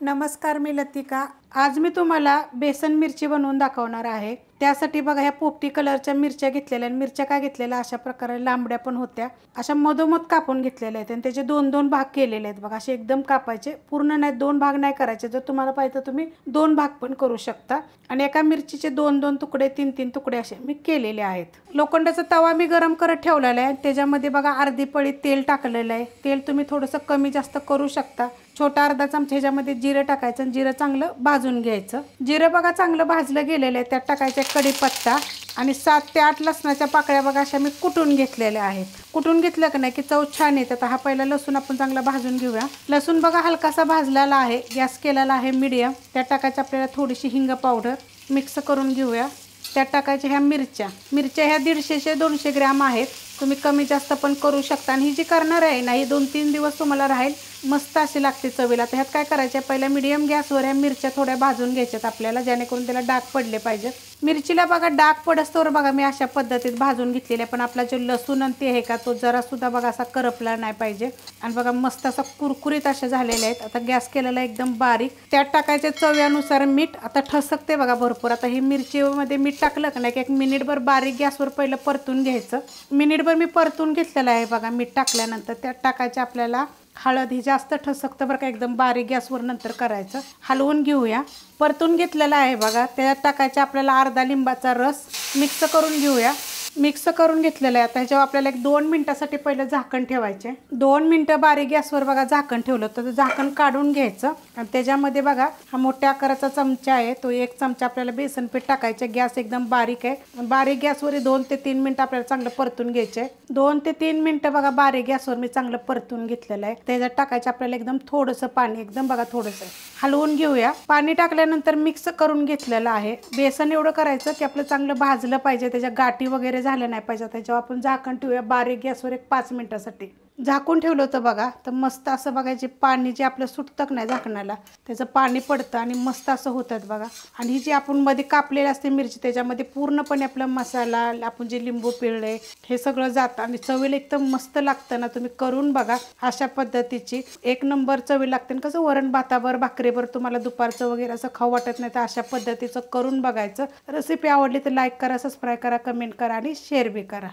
नमस्कार, मी लतिका। आज मी तुम्हाला बेसन मिरची बनवून दाखवणार आहे। त्यासाठी बघा ह्या पोपटी कलरच्या मिरच्या घेतलेल्या आणि मिरच्या काय घेतलेल्या अशा प्रकारे लांबड्या पण होत्या, अशा मधोमध कापून घेतलेल्या आहेत आणि त्याचे दोन दोन भाग केलेले आहेत बघा। असे एकदम कापायचे, पूर्ण नाही, दोन भाग नाही करायचे। जर तुम्हाला पाहिजे तर तुम्ही दोन भाग पण करू शकता। आणि एका मिरचीचे दोन दोन तुकडे, तीन तीन तुकडे असे मी केलेले आहेत। लोखंडाचा तवा मी गरम करत ठेवलेला आहे, त्याच्यामध्ये बघा अर्धी पळी तेल टाकलेलं आहे। तेल तुम्ही थोडंसं कमी जास्त करू शकता। छोटा अर्धा चमचा ह्याच्यामध्ये जिरं टाकायचं आणि जिरं चांगलं भाजून घ्यायचं। जिरं बघा चांगलं भाजलं गेलेलं आहे, त्यात टाकायचं कढीपत्ता आणि 7 ते 8 लसणाच्या पाकळ्या बघा अशा मी कुटून घेतलेल्या आहेत। कुटून घेतलं की नाही की चव छान येते। आता हा पहिला लसूण आपण चांगला भाजून घेऊया। लसूण बघा हलकासा भाजलेला आहे, गॅस केलेला आहे मीडियम। त्यात टाकायचं आपल्याला थोडीशी हिंग पावडर, मिक्स करून घेऊया। त्यात टाकायच्या ह्या मिरच्या ह्या 150 ते 200 ग्रॅम आहेत। तुम्ही कमी जास्त पण करू शकता आणि ही जी करणार आहे ना, ही 2-3 दिवस तुम्हाला राहील, मस्त अशी लागते चवीला। तर ह्यात काय करायचं, पहिला मीडियम गॅसवर ह्या मिरच्या थोड्या भाजून घ्यायच्यात आपल्याला, जेणेकरून त्याला डाग पडले पाहिजेत। मिरचीला बघा डाग पडस्तोवर बघा मी अशा पद्धतीत भाजून घेतलेले, पण आपला जो लसूण आणि ते आहे का तो जरा सुद्धा बघा असा करपला नाही पाहिजे। आणि बघा मस्त असा कुरकुरीत अशा झालेले आहेत। आता गॅस केलेला एकदम बारीक, त्यात टाकायचे चवीनुसार मीठ। आता ठसकते बघा भरपूर। आता ही मिरचीमध्ये मीठ टाकलं का नाही, 1 मिनिटभर बारीक गॅसवर पहिलं परतून घ्यायचं। मिनिटभर मी परतून घेतलेलं आहे बघा। मीठ टाकल्यानंतर त्यात टाकायचे आपल्याला हळद, ही जास्त ठसकतं बरं का, एकदम बारीक गॅसवर नंतर करायचं। हलवून घेऊया, परतून घेतलेला आहे बघा। त्यात टाकायचे आपल्याला अर्धा लिंबाचा रस, मिक्स करून घेऊया। मिक्स करून घेतलेलं आहे। आता ह्याच्यावर आपल्याला 1-2 मिनिटासाठी पहिलं झाकण ठेवायचे। 2 मिनिटं बारीक गॅसवर बघा झाकण ठेवलं, तर झाकण काढून घ्यायचं आणि त्याच्यामध्ये बघा हा मोठ्या आकाराचा चमचा आहे, तो 1 चमचा आपल्याला बेसन पीठ टाकायचं। गॅस एकदम बारीक आहे, बारीक गॅसवर 2 ते 3 मिनिटं आपल्याला चांगलं परतून घ्यायचे। 2 ते 3 मिनिटं बघा बारीक गॅसवर मी चांगलं परतून घेतलेलं आहे। त्याच्यात टाकायचं आपल्याला एकदम थोडंसं पाणी, एकदम बघा थोडंसं हलवून घेऊया। पाणी टाकल्यानंतर मिक्स करून घेतलेलं आहे। बेसन एवढं करायचं की आपलं चांगलं भाजलं पाहिजे, त्याच्या गाठी वगैरे झालं नाही पाहिजे। त्याच्यावर आपण झाकण ठेवूया बारीक गॅसवर 5 मिनिटासाठी। झाकून ठेवलं होतं बघा, तर मस्त असं बघायचे पाणी जे आपलं सुटतं नाही झाकणाला, त्याचं पाणी पडतं आणि मस्त असं होतात बघा। आणि ही जी आपण मध्ये कापलेली असते मिरची, त्याच्यामध्ये पूर्णपणे आपला मसाला, आपण जे लिंबू पिळले, हे सगळं जातं आणि चवीला एकदम मस्त लागतं ना। तुम्ही करून बघा अशा पद्धतीची, 1 नंबर चवी लागते। कसं वरण भातावर, भाकरीवर तुम्हाला दुपारचं वगैरे असं खाऊ वाटत नाही, तर अशा पद्धतीचं करून बघायचं। रेसिपी आवडली तर लाईक करा, सबस्क्राईब करा, कमेंट करा आणि शेअर बी करा।